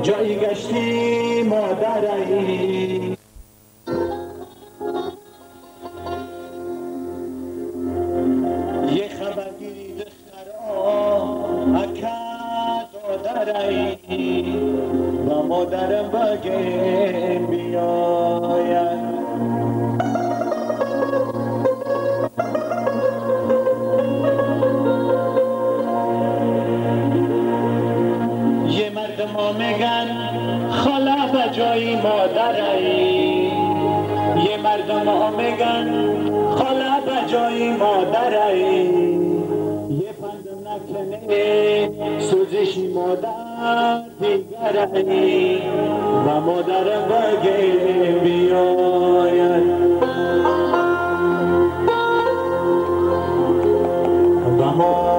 جایی گشتی مادرایی یه خبرگیری دخترا اکد دادرایی و مادرم بگه بیاید ما میگن خاله بجایی مادرایی یه مردم ها میگن خاله بجایی مادرایی یه پندم نکنه سوزشی مادر دیگرایی و مادرم بگه بیاید و ماید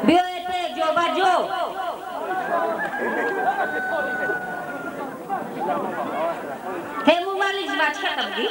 بیایید جو با جو تیمور والی زبط کردم دی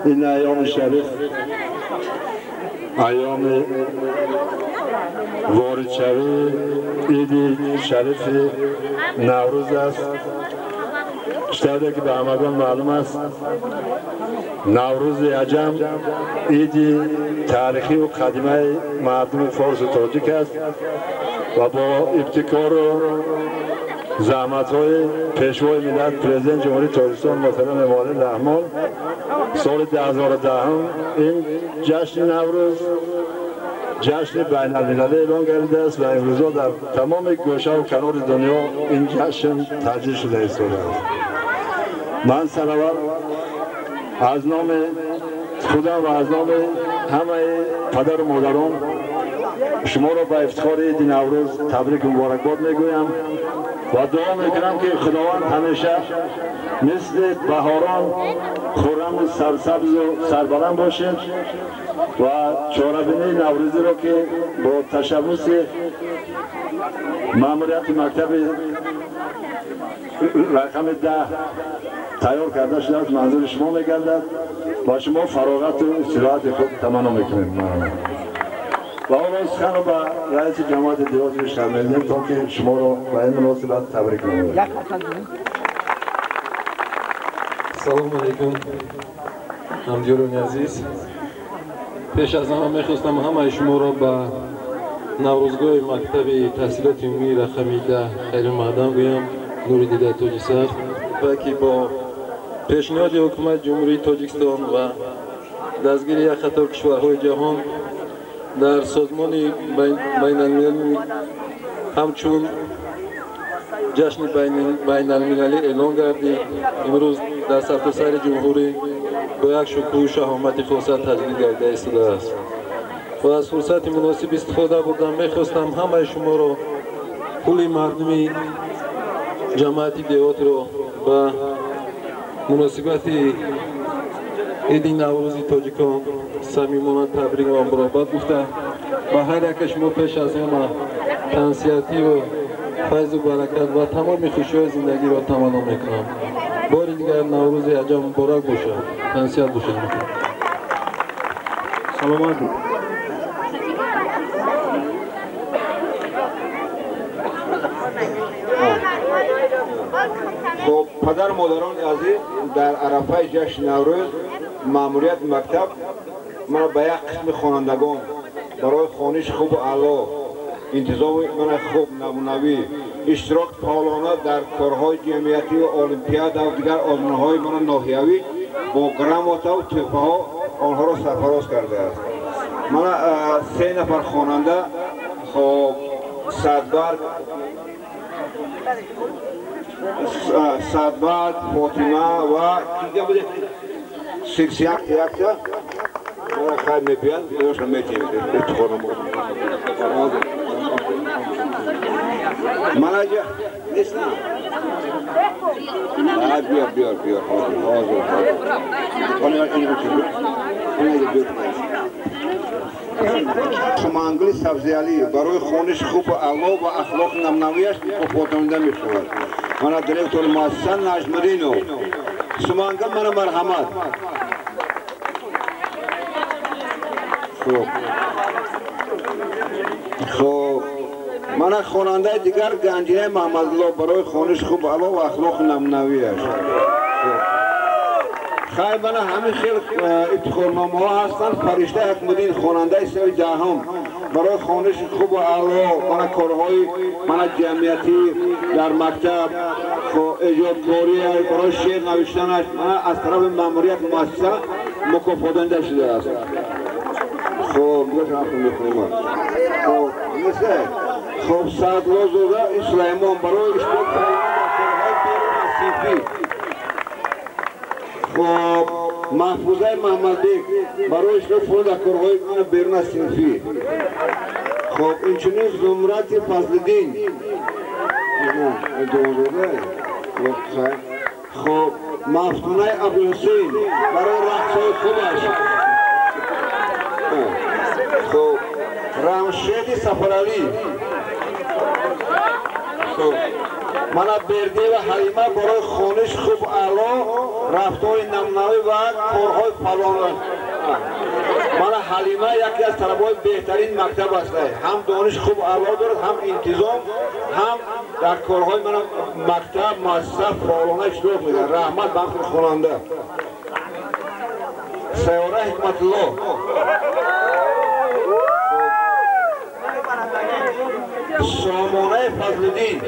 این ایام شریف ایام وارد شوی عید شریف نوروز است. شده که به همگان معلوم است نوروز عجم عید تاریخی و قدیمه مردم فارس و تاجیک است و با ابتکار و زحمت‌های پیشوای ملت پرزیدنت جمهوری تاجیکستان محترم امامزاده رحمان سال 2010 این جشن نوروز جشن بین المللی اعلان گردیده است و امروزها در تمام گوشه و کنار دنیا این جشن تجلیل شده است. من سرور از نام خودم و از نام همه پدر و مادران شما را به افتخار عید نوروز تبریک و مبارکباد میگویم و دعا میکنم که خداوند همیشه مثل بهاران خرم سرسبز و سربلند باشید و چهاربینی نوروزی را که با تشبث ماموریت مکتب رقم 10 تیار کرده شده است منظور شما میگردد و شما فراغت و استراحت خود تمنا میکنید. و آن سخن را به رئیس جماعت دیوات بیشتر میدیم تا که شما را به این مناسبت تبریک نماییم. سلام علیکم همجوران عزیز. پیش از همه میخواستم همه شما را به نوروزگاه مکتب تحصیلات عمومی رقم 10 خیر مقدم گویم. نور دیده تاج سر و که با پیشنهاد حکومت جمهوری تاجیکستان و دستگیری یک قطار کشورهای جهان در سازمان بین المللی همچون جشن بین المللی اعلان گردید. امروز در سرتاسر جمهوری با یک شکوه و شهامت خاصه تجلیل گردیده ایستاده است و از فرصت مناسب استفاده بردم میخواستم همه شما را کل مردمی جماعت دیوات را به مناسبت عید نوروز تاجیکان صمیمانه تبریک و مبارکباد گفته با هر یک شما پیش از همه تنسیتی و فیض و برکت و تمام خوشی‌های زندگی را تمنا میکنم. بار دیگر نوروز عجب مبارک باشه. تنسیت باشه. سلامت. خب پدر مادران عزیز در عرفه جشن نوروز ماموریت مکتب من به یک قسم خوانندگان برای خوانش خوب و اعلی انتظام من خوب نمونوی اشتراک فعالانه در کارهای جمعیتی و المپیاد و دیگر آزمون‌های من ناحیوی با گراماتا و تحفه ها آنها را سرفراز کرده است. من 3 نفر خواننده خب صدبرد فاطمه و دیگه بوده 6 یک تا من خیلی میبین دوش میتیم اتخورم من اجا نیست نه بیار سمانگل سبزیالی برای خونش خوب و اعلی و اخلاق نمونویش پاپاتانده میشود. من دیرکتور مؤسسه نجمدینو سمانگل من مرحمت. خب من خواننده دیگر گنجینه محمدالله برای خونش خوب اعلی و اخلاق نمونویش. خیلی من همین خیلی افتخارنامه ها هستند. فرشته حکمالدین خواننده سال دهم برای خوانش خوب و اعلی من کارهای من جمعیتی در مکتب ایجادکاری برای شعر نوشتنش من از طرف ماموریت مؤسسه مکافات‌دهنده شده است. خب دیگه شما می‌خونیم. خب مثل خب سعدالله زاده سلیمان برای اشتراک کارهای بیرون از خب محفوظه محمدبک برای اشتراک در کارهای بیرون از صنفی. خب اینچنین زمرت فضل‌الدین خب مفتونه عبدالحسین برای رقصهای خوبش. خب رمشید سفرعلی خب من بردی و حلیمه برای خونش خوب اعلی رفتار نمونه‌ای و کارهای فعالانه. من حلیمه یکی از طلبه‌های بهترین مکتب است. هم دانش خوب اعلی دارد هم انتظام هم در کارهای من مکتب مؤسسه فعالانه اشتراک می‌دهد. رحمت بخش خواننده سیاره حکمت الله سامانه فضل‌الدین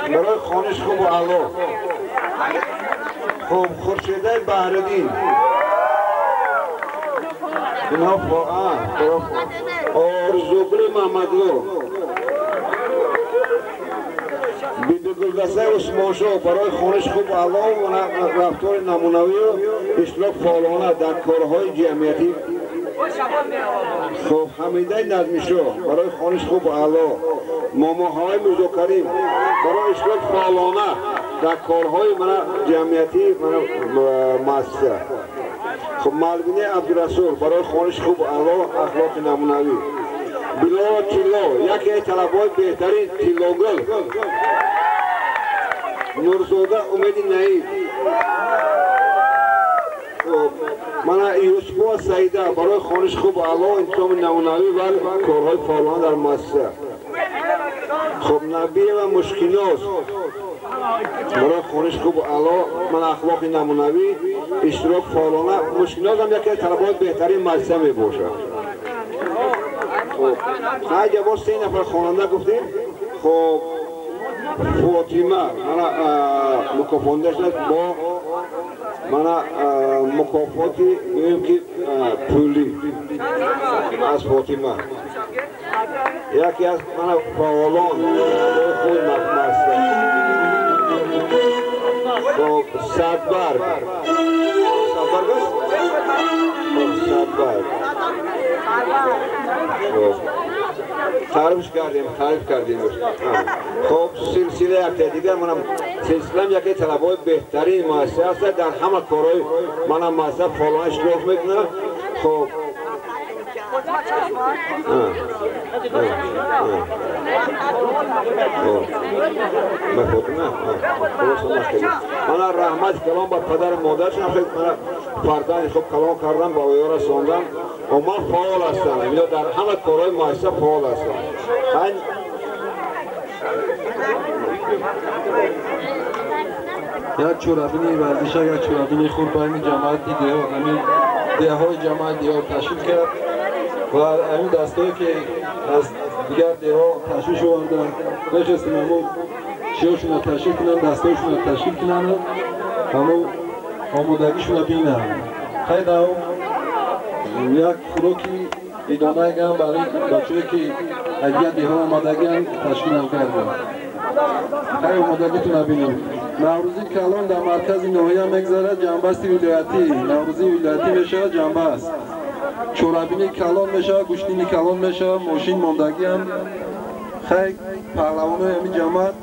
برای خوانش خوب و اعلی. خب خورشیده بهرالدین اینها آرزوگل محمدلو بیبی گلدسته عثمانشاه برای خانش خوب اعلی و رفتار نمونوی و اشتراک فعالانه در کارهای جمعیتی. خب حمیده نظمیشاه برای خانش خوب اعلی، ماماهای میرزا کریم برای اشتراک فعالانه در کارهای جمعیتی مؤسسه. خب مالبینه عبدالرسول برای خانش خوب اعلی اخلاق نمونوی. بلال تیلا یکی از طلبه‌های بهترین تیلاگل. نورزاده امید نعید. من یوسف سعیده برای خانش خوب اعلی انتظام نمونوی و کارهای فعالانه در مؤسسه. خب نبی و مشکیناز برای خانش خوب اعلی من اخلاق نمونوی اشتراک فعالانه. مشکیناز هم یکی از طلبه‌های بهترین مؤسسه می باشد. خب جواب 3 نفر خواننده گفتیم. خب فاطمه من مکافاندش با من مکافاتی میگم که پولی از فاطمه یکی از من فعالان خود مؤسسه. خب صدبرگ تعریف کردیم. خب سلسله یک دیگر منم سلسله یکی طلبه‌های بهترین مؤسسه است در همه کارهای منم مؤسسه فعالانه اشتراک میکنم. خب من رحمت کلام با پدر مادرشم من فرزند خوب کلام کردم با اویا رساندم و من فعال هستم در همه کارهای مؤسسه فعال هستم. یک چورابینی ورزشی یک چورابینی خود با همین جماعت دیهای جماعت دیها تشکیل کرد و همین دستایی که از دیگر دیها تشکیل شدن نشستیم همون چیاشون رو تشکیل کنن، دستایشون رو تشکیل کنن همون آمودگیشون رو بینن. خیلی هم یک خوراکی ادامه گم برای بچه‌ای که از دیگر دیها آمادگی هم تشکیل هم کردن. خیلی آمادگیتون رو بینیم. نوروزی کلان در مرکز ناحیه میگذره جنبست ولایتی. نوروزی ولایتی میشه جنبست. چورابینی کلان میشه، گوشتینی کلان میشه، ماشین ماندگی هم خیلی پهلوانای همین جماعت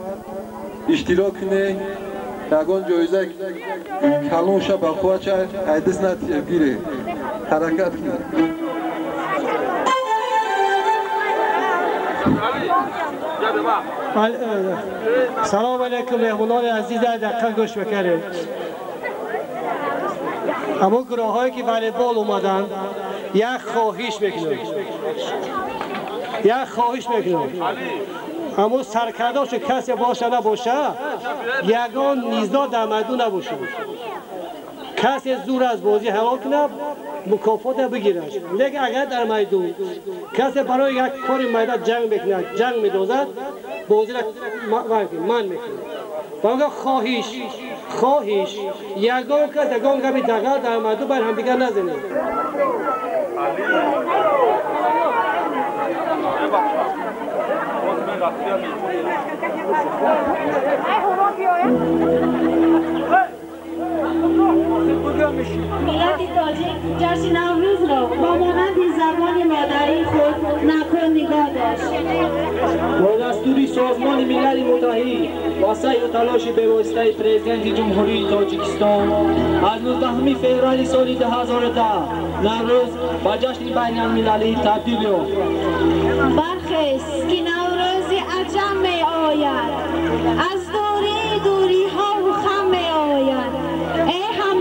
اشتراک کنه. یگان جایزه کلان شه بخواه چه ایدس نتیه گیره حرکت کنه. سلام علیکم مهمونان عزیز، دقیق گوش بکنید. اما گروه هایی که والیبال اومدن یک خواهش میکنم اما سرکرداش کسی باشه نباشه یگان نیزا در میدون نباشه. کسی زور از بازی حلال کنه مکافات بگیرد. لیکن اگر در میدون کسی برای یک کار میدان جنگ میدازد بازی را من میکنه. بانگا خواهش یگان کس یگان گبی دقیق در میدون بر هم دیگر نزنید. ملت تاجیک جشن نوروز را با مانند زبان مادری خود نکن نگاه داشت. با دستور سازمان ملل متحد و سعی و تلاش به‌واسطه پرزیدنت جمهوری تاجیکستان از 19 فوریه سال 2010 نوروز با جشن بین المللی تبدیل یافت. برخیز که نوروز عجم می آید، از دوری ها و خم می آید. ای هم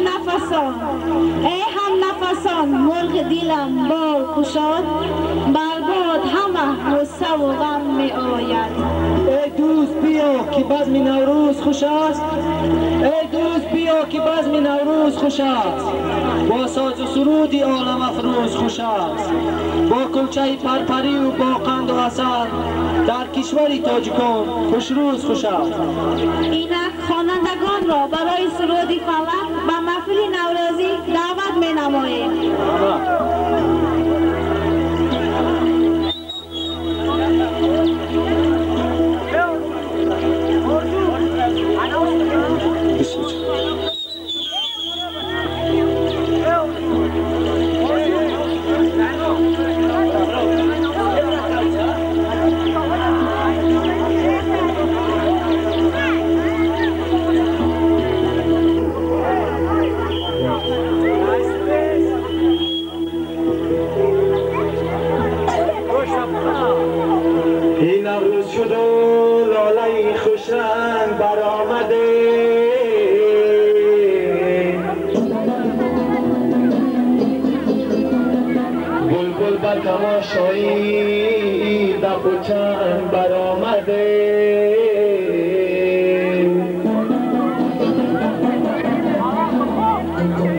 نفسان مرغ دیلم بال کشاد، برباد همه غصه و غم می آید. ای دوست بیا که بزم نوروز خوش است، خوش است. با ساز و سرودی عالم افروز خوش است. با کلچه پرپری و با قند و عسل در کشور تاجیکان خوش روز خوش است. اینک خوانندگان را برای سرودی فلک به محفل نوروزی دعوت می نماییم. بر تماشایی دف و چنگ برآمده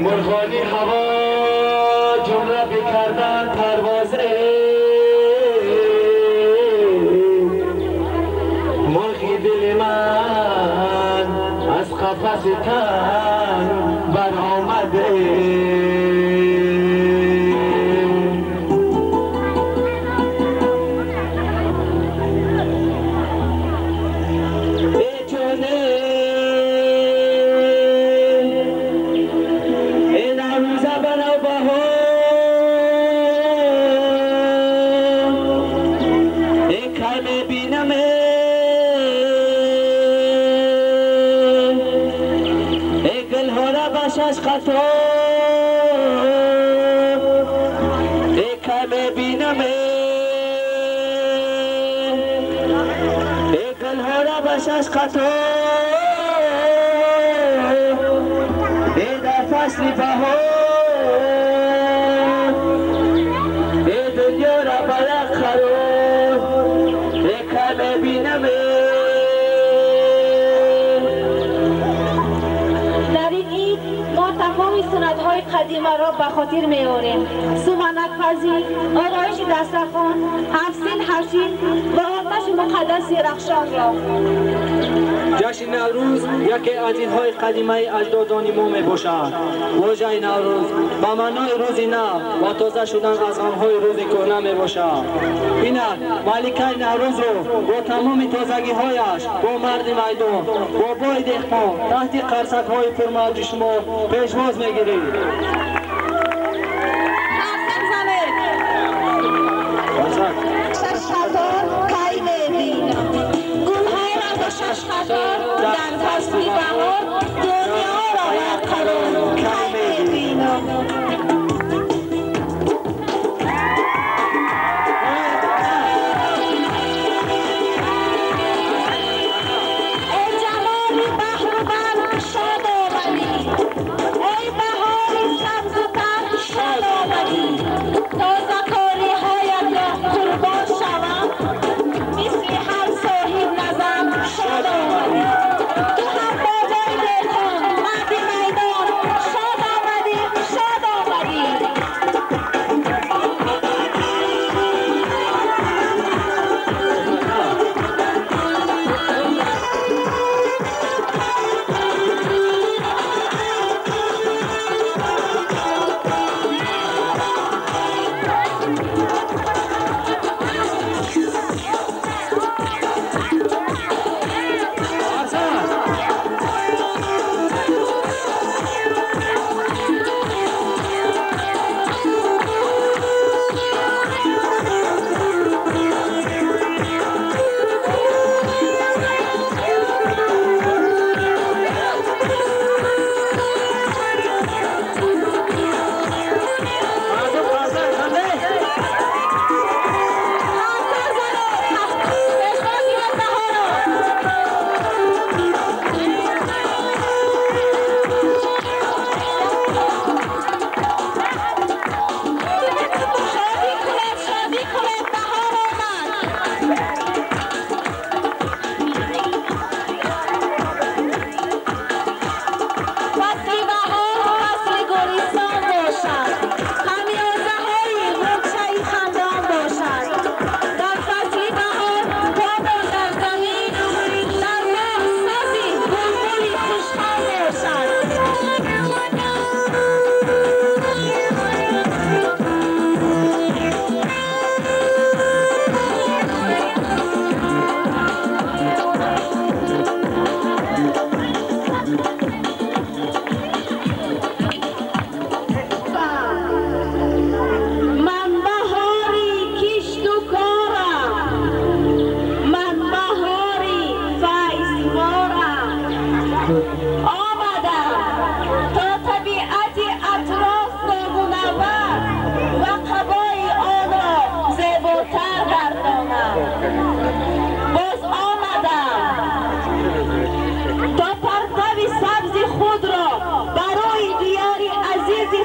مرغانی هوا جمله بکردن پروازه مرغی دل من از قفس تن برآمده در فصل بهار دنیا را برق خراب کم بینم در این عید ما تمام سنت‌های قدیمه را به خاطر می‌آوریم. سومنک پزی، آرایش دسترخوان، هفسین حشیر و آتش مقدس رخشان را. جشن نوروز یکی از اینهای قدیمه اجدادان ما می باشد. واژه نوروز به معنای روز نو و تازه شدن از غم‌های روز کهنه می باشد. اینک ملکه نوروز رو با تمام تازگی هایش با مرد میدان با بای دهقان تحت قرصک های پرموج شما پیشواز می گیرید. در فصل بهار دنیا را برقرار کی می‌بینم ای جمالی بحر و بر شاد آمدی ای بهاری سبز و تر شاد آمدی تازه کاری هایت را قربان شوم مثل هر صاحب نظر شاد آمدی تو هم بازای دلخان مرد میدان شاد آمدی شاد آمدی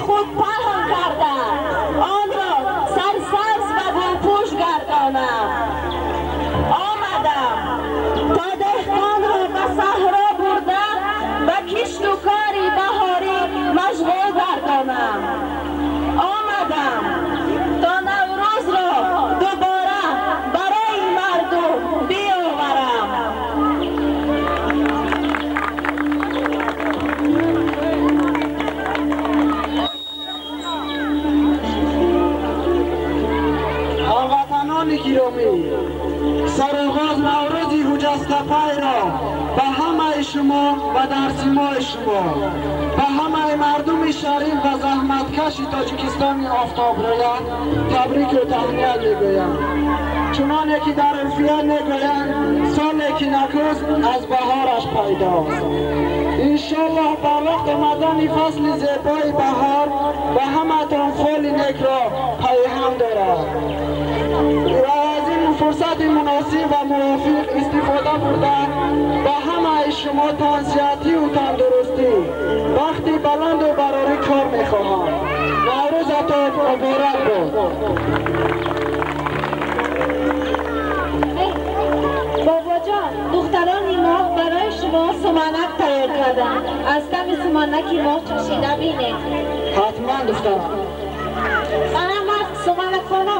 خود پنهان کرده آن را سرسر برای شما و همه مردم شریف و زحمتکش تاجیکستان آفتابرویان تبریک و تهنیت میگویم. چنانه که در الفیه میگویند سالی که نکوست از بهارش پیداست. انشالله با وقت آمدن فصل زیبای بهار و همتان فال نیک را پیهم دارد و از این فرصت مناسب و موافق استفاده برده با همه شما تنصیحاتی و تندرستی وقتی بلند و براری کار میخواهم. نوروزتان مبارک باد. بابا جان، دختران ما برای شما سمنک تیار کردن. از دم سمنکی ما چشیده بینید. حتما دختران. احمد سمنک خانه